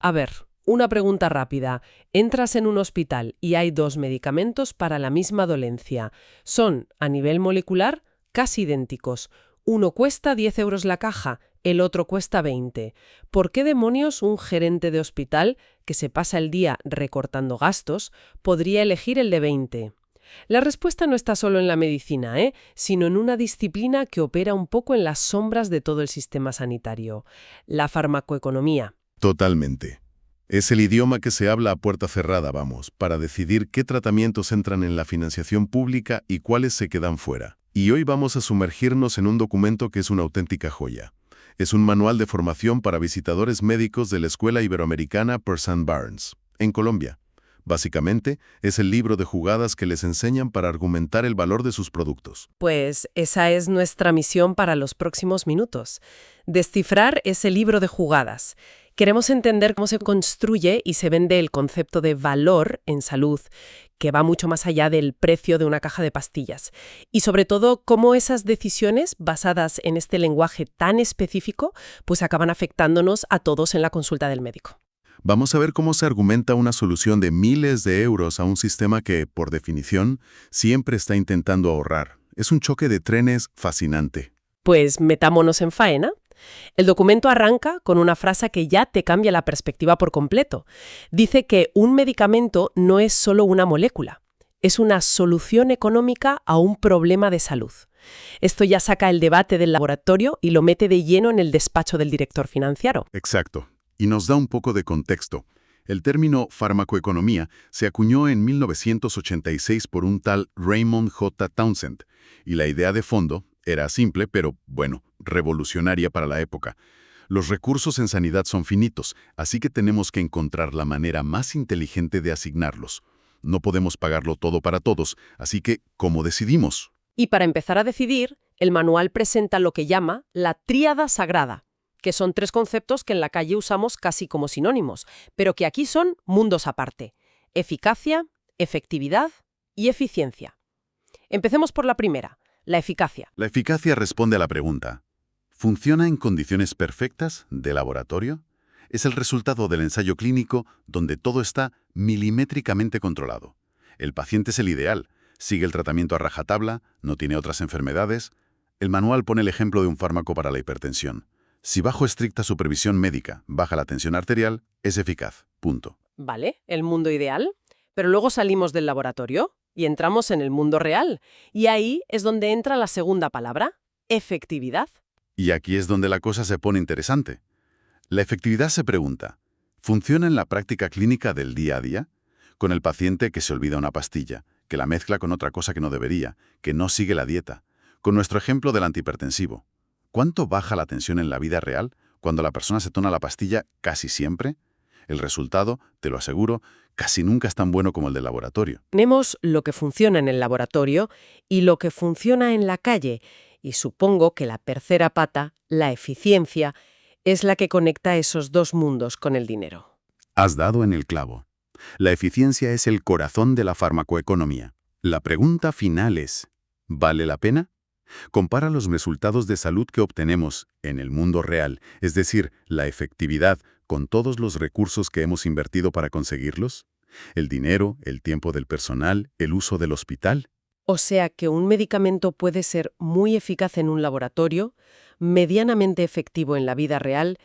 A ver, una pregunta rápida. Entras en un hospital y hay dos medicamentos para la misma dolencia. Son, a nivel molecular, casi idénticos. Uno cuesta 10 euros la caja, el otro cuesta 20. ¿Por qué demonios un gerente de hospital, que se pasa el día recortando gastos, podría elegir el de 20? La respuesta no está solo en la medicina, sino en una disciplina que opera un poco en las sombras de todo el sistema sanitario, la farmacoeconomía. Totalmente. Es el idioma que se habla a puerta cerrada, vamos, para decidir qué tratamientos entran en la financiación pública y cuáles se quedan fuera. Y hoy vamos a sumergirnos en un documento que es una auténtica joya. Es un manual de formación para visitadores médicos de la Escuela Iberoamericana Pursan Barnes, en Colombia. Básicamente, es el libro de jugadas que les enseñan para argumentar el valor de sus productos. Pues esa es nuestra misión para los próximos minutos. Descifrar ese libro de jugadas. Queremos entender cómo se construye y se vende el concepto de valor en salud, que va mucho más allá del precio de una caja de pastillas. Y sobre todo, cómo esas decisiones, basadas en este lenguaje tan específico, pues acaban afectándonos a todos en la consulta del médico. Vamos a ver cómo se argumenta una solución de miles de euros a un sistema que, por definición, siempre está intentando ahorrar. Es un choque de trenes fascinante. Pues metámonos en faena. El documento arranca con una frase que ya te cambia la perspectiva por completo. Dice que un medicamento no es solo una molécula, es una solución económica a un problema de salud. Esto ya saca el debate del laboratorio y lo mete de lleno en el despacho del director financiero. Exacto. Y nos da un poco de contexto. El término farmacoeconomía se acuñó en 1986 por un tal Raymond J. Townsend, y la idea de fondo era simple, pero, bueno, revolucionaria para la época. Los recursos en sanidad son finitos, así que tenemos que encontrar la manera más inteligente de asignarlos. No podemos pagarlo todo para todos, así que, ¿cómo decidimos? Y para empezar a decidir, el manual presenta lo que llama la tríada sagrada, que son tres conceptos que en la calle usamos casi como sinónimos, pero que aquí son mundos aparte: eficacia, efectividad y eficiencia. Empecemos por la primera, la eficacia. La eficacia responde a la pregunta: ¿funciona en condiciones perfectas de laboratorio? Es el resultado del ensayo clínico donde todo está milimétricamente controlado. El paciente es el ideal, sigue el tratamiento a rajatabla, no tiene otras enfermedades. El manual pone el ejemplo de un fármaco para la hipertensión. Si bajo estricta supervisión médica baja la tensión arterial, es eficaz. Punto. Vale, el mundo ideal. Pero luego salimos del laboratorio y entramos en el mundo real. Y ahí es donde entra la segunda palabra, efectividad. Y aquí es donde la cosa se pone interesante. La efectividad se pregunta: ¿funciona en la práctica clínica del día a día? Con el paciente que se olvida una pastilla, que la mezcla con otra cosa que no debería, que no sigue la dieta. Con nuestro ejemplo del antihipertensivo. ¿Cuánto baja la tensión en la vida real cuando la persona se toma la pastilla casi siempre? El resultado, te lo aseguro, casi nunca es tan bueno como el del laboratorio. Tenemos lo que funciona en el laboratorio y lo que funciona en la calle. Y supongo que la tercera pata, la eficiencia, es la que conecta esos dos mundos con el dinero. Has dado en el clavo. La eficiencia es el corazón de la farmacoeconomía. La pregunta final es: ¿vale la pena? Compara los resultados de salud que obtenemos en el mundo real, es decir, la efectividad, con todos los recursos que hemos invertido para conseguirlos. El dinero, el tiempo del personal, el uso del hospital. O sea que un medicamento puede ser muy eficaz en un laboratorio, medianamente efectivo en la vida real,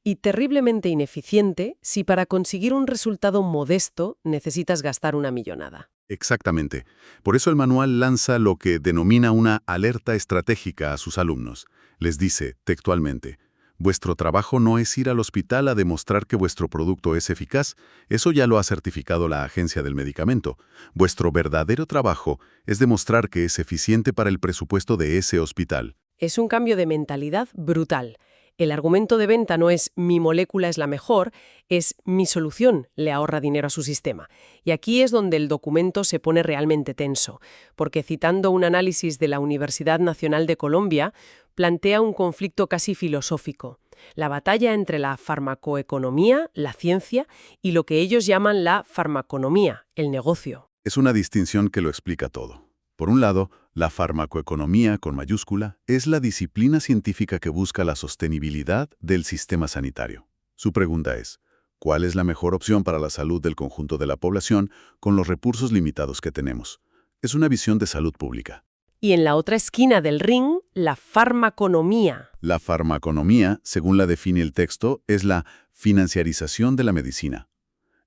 y terriblemente ineficiente si para conseguir un resultado modesto necesitas gastar una millonada. Exactamente. Por eso el manual lanza lo que denomina una alerta estratégica a sus alumnos. Les dice, textualmente: vuestro trabajo no es ir al hospital a demostrar que vuestro producto es eficaz, eso ya lo ha certificado la agencia del medicamento. Vuestro verdadero trabajo es demostrar que es eficiente para el presupuesto de ese hospital. Es un cambio de mentalidad brutal. El argumento de venta no es mi molécula es la mejor, es mi solución le ahorra dinero a su sistema. Y aquí es donde el documento se pone realmente tenso, porque citando un análisis de la Universidad Nacional de Colombia, plantea un conflicto casi filosófico: la batalla entre la farmacoeconomía, la ciencia, y lo que ellos llaman la farmaconomía, el negocio. Es una distinción que lo explica todo. Por un lado, la farmacoeconomía, con mayúscula, es la disciplina científica que busca la sostenibilidad del sistema sanitario. Su pregunta es, ¿cuál es la mejor opción para la salud del conjunto de la población con los recursos limitados que tenemos? Es una visión de salud pública. Y en la otra esquina del ring, la farmaconomía. La farmaconomía, según la define el texto, es la financiarización de la medicina.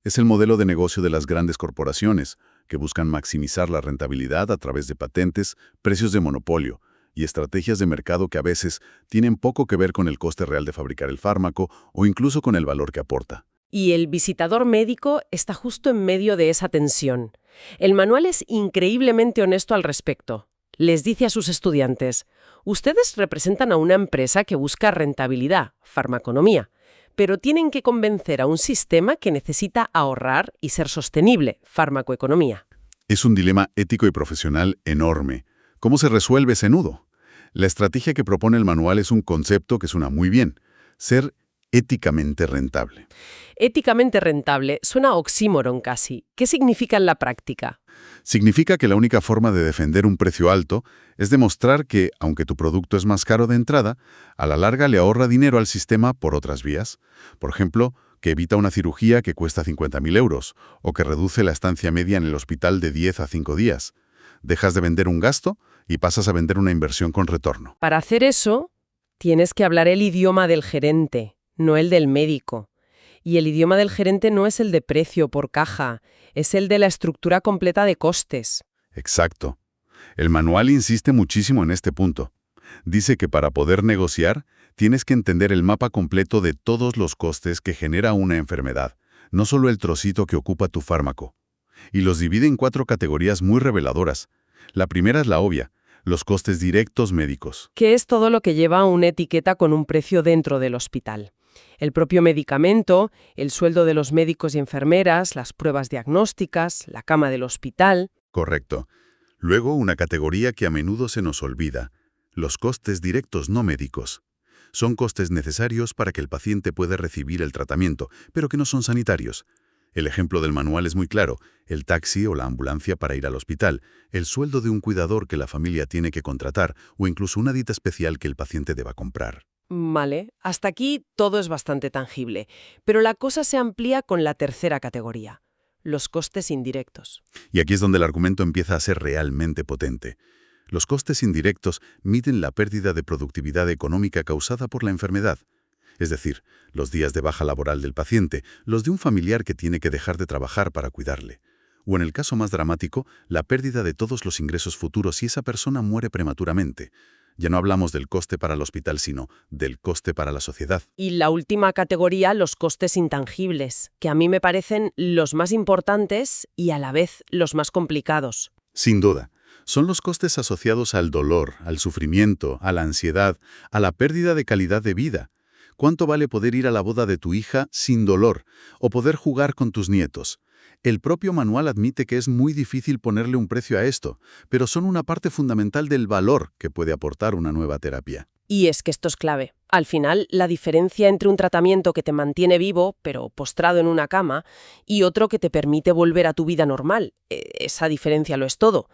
Es el modelo de negocio de las grandes corporaciones, que buscan maximizar la rentabilidad a través de patentes, precios de monopolio y estrategias de mercado que a veces tienen poco que ver con el coste real de fabricar el fármaco o incluso con el valor que aporta. Y el visitador médico está justo en medio de esa tensión. El manual es increíblemente honesto al respecto. Les dice a sus estudiantes, ustedes representan a una empresa que busca rentabilidad, farmaconomía, pero tienen que convencer a un sistema que necesita ahorrar y ser sostenible, farmacoeconomía. Es un dilema ético y profesional enorme. ¿Cómo se resuelve ese nudo? La estrategia que propone el manual es un concepto que suena muy bien: ser éticamente rentable. Éticamente rentable suena a oxímoron casi. ¿Qué significa en la práctica? Significa que la única forma de defender un precio alto es demostrar que, aunque tu producto es más caro de entrada, a la larga le ahorra dinero al sistema por otras vías. Por ejemplo, que evita una cirugía que cuesta 50.000 euros o que reduce la estancia media en el hospital de 10 a 5 días. Dejas de vender un gasto y pasas a vender una inversión con retorno. Para hacer eso, tienes que hablar el idioma del gerente, no el del médico. Y el idioma del gerente no es el de precio por caja, es el de la estructura completa de costes. Exacto. El manual insiste muchísimo en este punto. Dice que para poder negociar, tienes que entender el mapa completo de todos los costes que genera una enfermedad, no solo el trocito que ocupa tu fármaco. Y los divide en 4 categorías muy reveladoras. La primera es la obvia, los costes directos médicos. Que es todo lo que lleva una etiqueta con un precio dentro del hospital. El propio medicamento, el sueldo de los médicos y enfermeras, las pruebas diagnósticas, la cama del hospital. Correcto. Luego, una categoría que a menudo se nos olvida, los costes directos no médicos. Son costes necesarios para que el paciente pueda recibir el tratamiento, pero que no son sanitarios. El ejemplo del manual es muy claro: el taxi o la ambulancia para ir al hospital, el sueldo de un cuidador que la familia tiene que contratar o incluso una dieta especial que el paciente deba comprar. Vale, hasta aquí todo es bastante tangible, pero la cosa se amplía con la tercera categoría, los costes indirectos. Y aquí es donde el argumento empieza a ser realmente potente. Los costes indirectos miden la pérdida de productividad económica causada por la enfermedad. Es decir, los días de baja laboral del paciente, los de un familiar que tiene que dejar de trabajar para cuidarle. O en el caso más dramático, la pérdida de todos los ingresos futuros si esa persona muere prematuramente. Ya no hablamos del coste para el hospital, sino del coste para la sociedad. Y la última categoría, los costes intangibles, que a mí me parecen los más importantes y a la vez los más complicados. Sin duda, son los costes asociados al dolor, al sufrimiento, a la ansiedad, a la pérdida de calidad de vida. ¿Cuánto vale poder ir a la boda de tu hija sin dolor o poder jugar con tus nietos? El propio manual admite que es muy difícil ponerle un precio a esto, pero son una parte fundamental del valor que puede aportar una nueva terapia. Y es que esto es clave. Al final, la diferencia entre un tratamiento que te mantiene vivo, pero postrado en una cama, y otro que te permite volver a tu vida normal, esa diferencia lo es todo.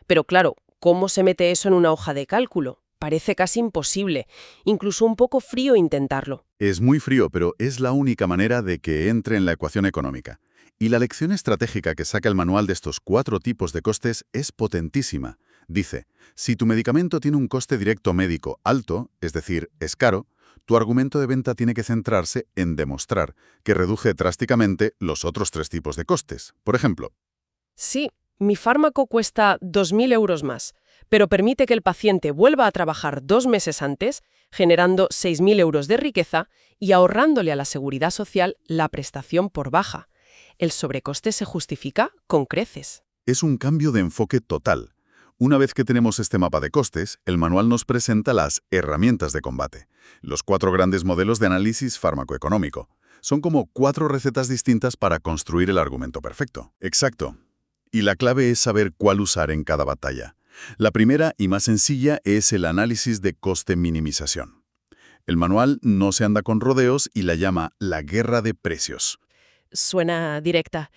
Pero claro, ¿cómo se mete eso en una hoja de cálculo? Parece casi imposible, incluso un poco frío intentarlo. Es muy frío, pero es la única manera de que entre en la ecuación económica. Y la lección estratégica que saca el manual de estos 4 tipos de costes es potentísima. Dice, si tu medicamento tiene un coste directo médico alto, es decir, es caro, tu argumento de venta tiene que centrarse en demostrar que reduce drásticamente los otros 3 tipos de costes. Por ejemplo, Sí, mi fármaco cuesta 2.000 euros más, pero permite que el paciente vuelva a trabajar 2 meses antes, generando 6.000 euros de riqueza y ahorrándole a la Seguridad Social la prestación por baja. El sobrecoste se justifica con creces. es un cambio de enfoque total. Una vez que tenemos este mapa de costes, el manual nos presenta las herramientas de combate, los 4 grandes modelos de análisis fármacoeconómico. Son como 4 recetas distintas para construir el argumento perfecto. Exacto. Y la clave es saber cuál usar en cada batalla. La primera y más sencilla es el análisis de coste-minimización. El manual no se anda con rodeos y la llama la guerra de precios. Suena directa.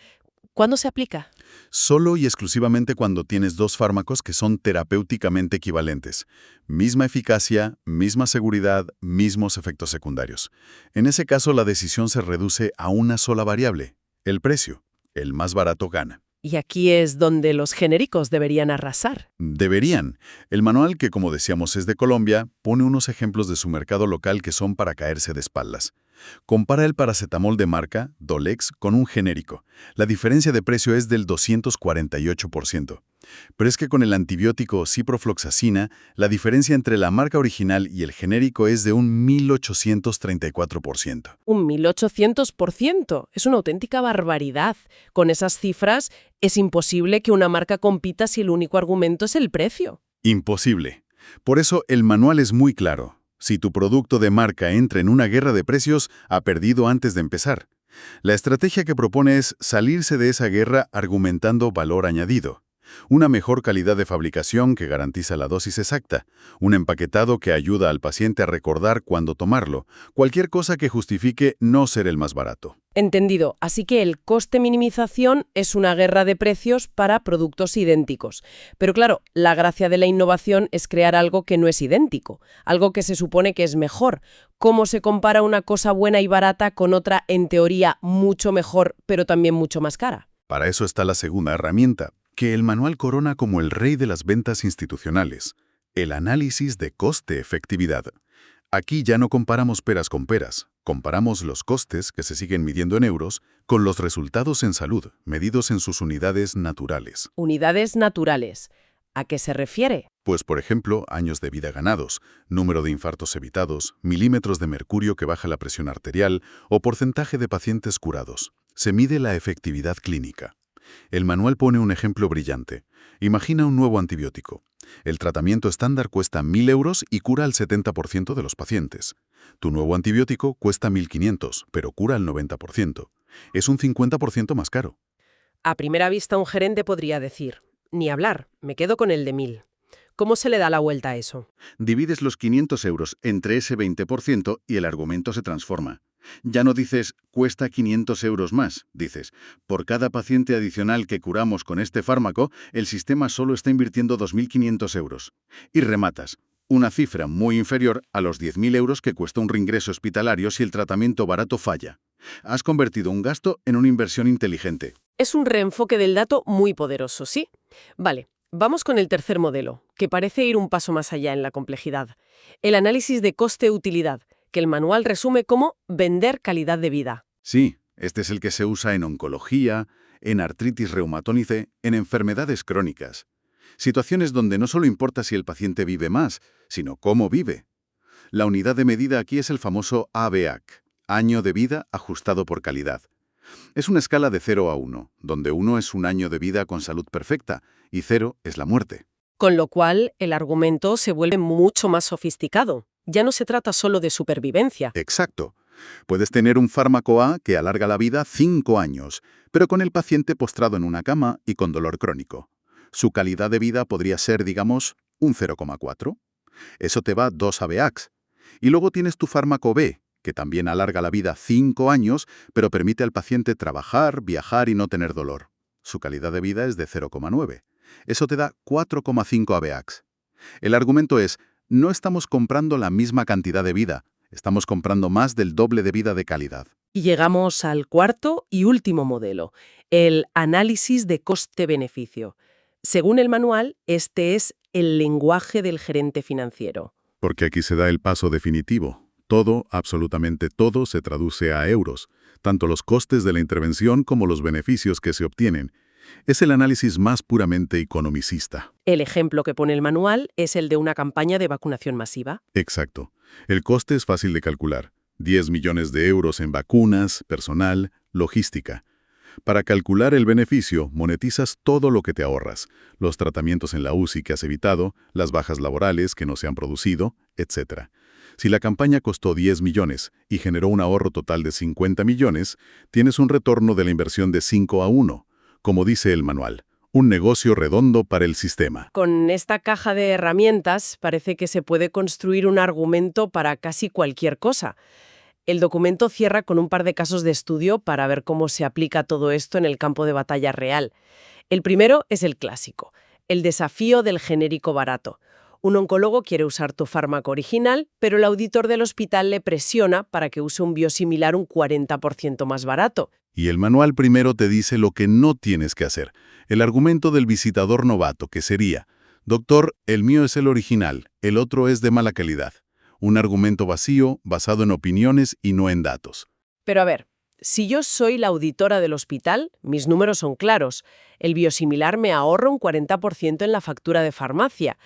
¿Cuándo se aplica? Solo y exclusivamente cuando tienes dos fármacos que son terapéuticamente equivalentes. Misma eficacia, misma seguridad, mismos efectos secundarios. En ese caso, la decisión se reduce a una sola variable, el precio. El más barato gana. Y aquí es donde los genéricos deberían arrasar. Deberían. El manual, que como decíamos es de Colombia, pone unos ejemplos de su mercado local que son para caerse de espaldas. Compara el paracetamol de marca, Dolex, con un genérico. La diferencia de precio es del 248%. Pero es que con el antibiótico ciprofloxacina, la diferencia entre la marca original y el genérico es de un 1834%. Un 1800%. Es una auténtica barbaridad. Con esas cifras, es imposible que una marca compita si el único argumento es el precio. Imposible. Por eso el manual es muy claro. Si tu producto de marca entra en una guerra de precios, ha perdido antes de empezar. La estrategia que propone es salirse de esa guerra argumentando valor añadido. Una mejor calidad de fabricación que garantiza la dosis exacta, un empaquetado que ayuda al paciente a recordar cuándo tomarlo, cualquier cosa que justifique no ser el más barato. Entendido. Así que el coste-minimización es una guerra de precios para productos idénticos. Pero claro, la gracia de la innovación es crear algo que no es idéntico, algo que se supone que es mejor. ¿Cómo se compara una cosa buena y barata con otra, en teoría, mucho mejor, pero también mucho más cara? Para eso está la segunda herramienta, que el manual corona como el rey de las ventas institucionales, el análisis de coste-efectividad. Aquí ya no comparamos peras con peras, comparamos los costes, que se siguen midiendo en euros, con los resultados en salud, medidos en sus unidades naturales. Unidades naturales. ¿A qué se refiere? Pues, por ejemplo, años de vida ganados, número de infartos evitados, milímetros de mercurio que baja la presión arterial o porcentaje de pacientes curados. Se mide la efectividad clínica. El manual pone un ejemplo brillante. Imagina un nuevo antibiótico. El tratamiento estándar cuesta 1.000 euros y cura al 70% de los pacientes. Tu nuevo antibiótico cuesta 1.500, pero cura al 90%. Es un 50% más caro. A primera vista, un gerente podría decir, ni hablar, me quedo con el de 1.000. ¿Cómo se le da la vuelta a eso? Divides los 500 euros entre ese 20% y el argumento se transforma. Ya no dices, cuesta 500 euros más. Dices, por cada paciente adicional que curamos con este fármaco, el sistema solo está invirtiendo 2.500 euros. Y rematas, una cifra muy inferior a los 10.000 euros que cuesta un reingreso hospitalario si el tratamiento barato falla. Has convertido un gasto en una inversión inteligente. Es un reenfoque del dato muy poderoso, ¿sí? Vale, vamos con el tercer modelo, que parece ir un paso más allá en la complejidad. El análisis de coste-utilidad, que el manual resume como vender calidad de vida. Sí, este es el que se usa en oncología, en artritis reumatónice, en enfermedades crónicas. Situaciones donde no solo importa si el paciente vive más, sino cómo vive. La unidad de medida aquí es el famoso ABAC, año de vida ajustado por calidad. Es una escala de 0 a 1, donde 1 es un año de vida con salud perfecta y 0 es la muerte. Con lo cual, el argumento se vuelve mucho más sofisticado. Ya no se trata solo de supervivencia. Exacto. Puedes tener un fármaco A que alarga la vida 5 años, pero con el paciente postrado en una cama y con dolor crónico. Su calidad de vida podría ser, digamos, un 0,4. Eso te va 2 ABACs. Y luego tienes tu fármaco B, que también alarga la vida 5 años, pero permite al paciente trabajar, viajar y no tener dolor. Su calidad de vida es de 0,9. Eso te da 4,5 ABACs. El argumento es, no estamos comprando la misma cantidad de vida, estamos comprando más del doble de vida de calidad. Y llegamos al cuarto y último modelo, el análisis de coste-beneficio. Según el manual, este es el lenguaje del gerente financiero. Porque aquí se da el paso definitivo. Todo, absolutamente todo, se traduce a euros, tanto los costes de la intervención como los beneficios que se obtienen. Es el análisis más puramente economicista. El ejemplo que pone el manual es el de una campaña de vacunación masiva. Exacto. El coste es fácil de calcular. 10 millones de euros en vacunas, personal, logística. Para calcular el beneficio, monetizas todo lo que te ahorras, los tratamientos en la UCI que has evitado, las bajas laborales que no se han producido, etc. Si la campaña costó 10 millones y generó un ahorro total de 50 millones, tienes un retorno de la inversión de 5 a 1, como dice el manual. Un negocio redondo para el sistema. Con esta caja de herramientas parece que se puede construir un argumento para casi cualquier cosa. El documento cierra con un par de casos de estudio para ver cómo se aplica todo esto en el campo de batalla real. El primero es el clásico, el desafío del genérico barato. Un oncólogo quiere usar tu fármaco original, pero el auditor del hospital le presiona para que use un biosimilar un 40% más barato. Y el manual primero te dice lo que no tienes que hacer. El argumento del visitador novato, que sería: doctor, el mío es el original, el otro es de mala calidad. Un argumento vacío, basado en opiniones y no en datos. Pero a ver, si yo soy la auditora del hospital, mis números son claros. El biosimilar me ahorra un 40% en la factura de farmacia.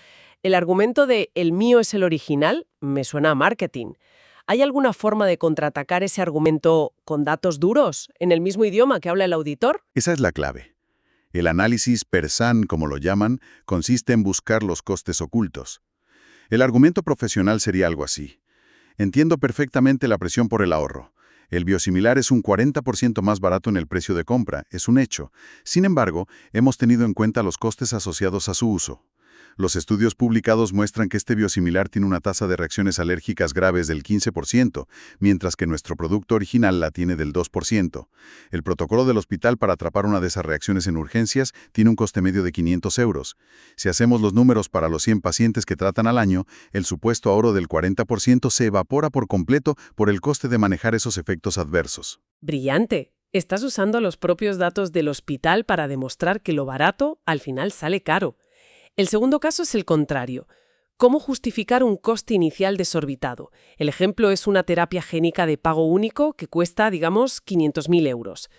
El argumento de «el mío es el original» me suena a marketing. ¿Hay alguna forma de contraatacar ese argumento con datos duros, en el mismo idioma que habla el auditor? Esa es la clave. El análisis per san, como lo llaman, consiste en buscar los costes ocultos. El argumento profesional sería algo así: entiendo perfectamente la presión por el ahorro. El biosimilar es un 40% más barato en el precio de compra, es un hecho. Sin embargo, hemos tenido en cuenta los costes asociados a su uso. Los estudios publicados muestran que este biosimilar tiene una tasa de reacciones alérgicas graves del 15%, mientras que nuestro producto original la tiene del 2%. El protocolo del hospital para atrapar una de esas reacciones en urgencias tiene un coste medio de 500 euros. Si hacemos los números para los 100 pacientes que tratan al año, el supuesto ahorro del 40% se evapora por completo por el coste de manejar esos efectos adversos. Brillante. Estás usando los propios datos del hospital para demostrar que lo barato al final sale caro. El segundo caso es el contrario. ¿Cómo justificar un coste inicial desorbitado? El ejemplo es una terapia génica de pago único que cuesta, digamos, 500.000 euros.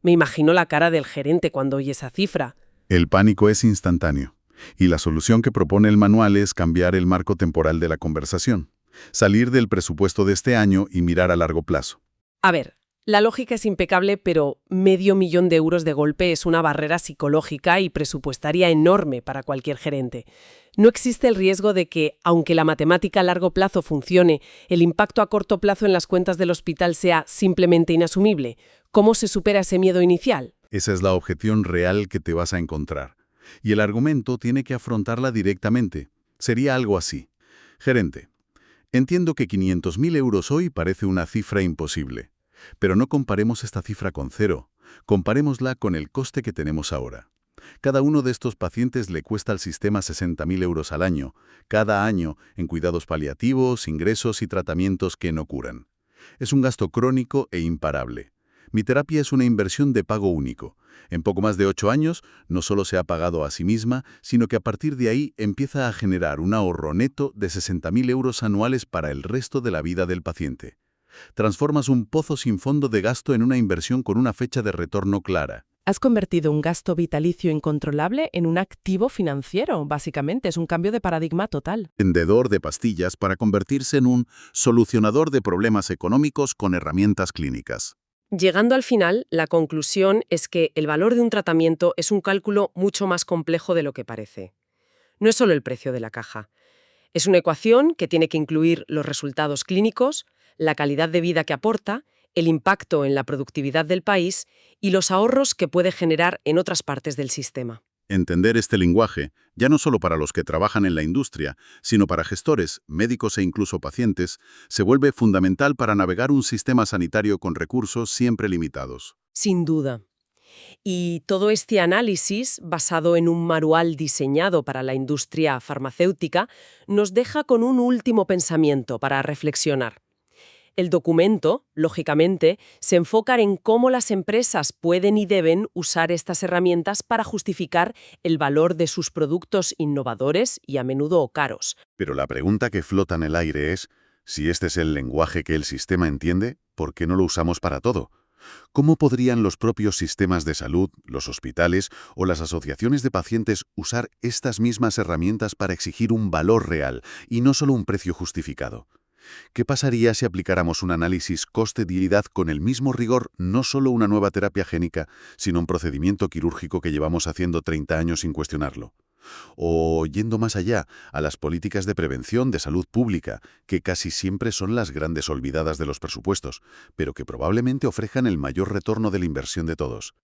Me imagino la cara del gerente cuando oye esa cifra. El pánico es instantáneo, y la solución que propone el manual es cambiar el marco temporal de la conversación, salir del presupuesto de este año y mirar a largo plazo. A ver, la lógica es impecable, pero $500.000 de euros de golpe es una barrera psicológica y presupuestaria enorme para cualquier gerente. ¿No existe el riesgo de que, aunque la matemática a largo plazo funcione, el impacto a corto plazo en las cuentas del hospital sea simplemente inasumible? ¿Cómo se supera ese miedo inicial? Esa es la objeción real que te vas a encontrar. Y el argumento tiene que afrontarla directamente. Sería algo así: gerente, entiendo que 500.000 euros hoy parece una cifra imposible. Pero no comparemos esta cifra con cero, comparémosla con el coste que tenemos ahora. Cada uno de estos pacientes le cuesta al sistema 60.000 euros al año, cada año, en cuidados paliativos, ingresos y tratamientos que no curan. Es un gasto crónico e imparable. Mi terapia es una inversión de pago único. En poco más de 8 años, no solo se ha pagado a sí misma, sino que a partir de ahí empieza a generar un ahorro neto de 60.000 euros anuales para el resto de la vida del paciente. Transformas un pozo sin fondo de gasto en una inversión con una fecha de retorno clara. Has convertido un gasto vitalicio incontrolable en un activo financiero. Básicamente, es un cambio de paradigma total. Vendedor de pastillas para convertirse en un solucionador de problemas económicos con herramientas clínicas. Llegando al final, la conclusión es que el valor de un tratamiento es un cálculo mucho más complejo de lo que parece. No es solo el precio de la caja. Es una ecuación que tiene que incluir los resultados clínicos, la calidad de vida que aporta, el impacto en la productividad del país y los ahorros que puede generar en otras partes del sistema. Entender este lenguaje, ya no solo para los que trabajan en la industria, sino para gestores, médicos e incluso pacientes, se vuelve fundamental para navegar un sistema sanitario con recursos siempre limitados. Sin duda. Y todo este análisis, basado en un manual diseñado para la industria farmacéutica, nos deja con un último pensamiento para reflexionar. El documento, lógicamente, se enfoca en cómo las empresas pueden y deben usar estas herramientas para justificar el valor de sus productos innovadores y a menudo caros. Pero la pregunta que flota en el aire es: si este es el lenguaje que el sistema entiende, ¿por qué no lo usamos para todo? ¿Cómo podrían los propios sistemas de salud, los hospitales o las asociaciones de pacientes usar estas mismas herramientas para exigir un valor real y no solo un precio justificado? ¿Qué pasaría si aplicáramos un análisis coste-utilidad con el mismo rigor, no solo una nueva terapia génica, sino un procedimiento quirúrgico que llevamos haciendo 30 años sin cuestionarlo? O, yendo más allá, a las políticas de prevención de salud pública, que casi siempre son las grandes olvidadas de los presupuestos, pero que probablemente ofrezcan el mayor retorno de la inversión de todos.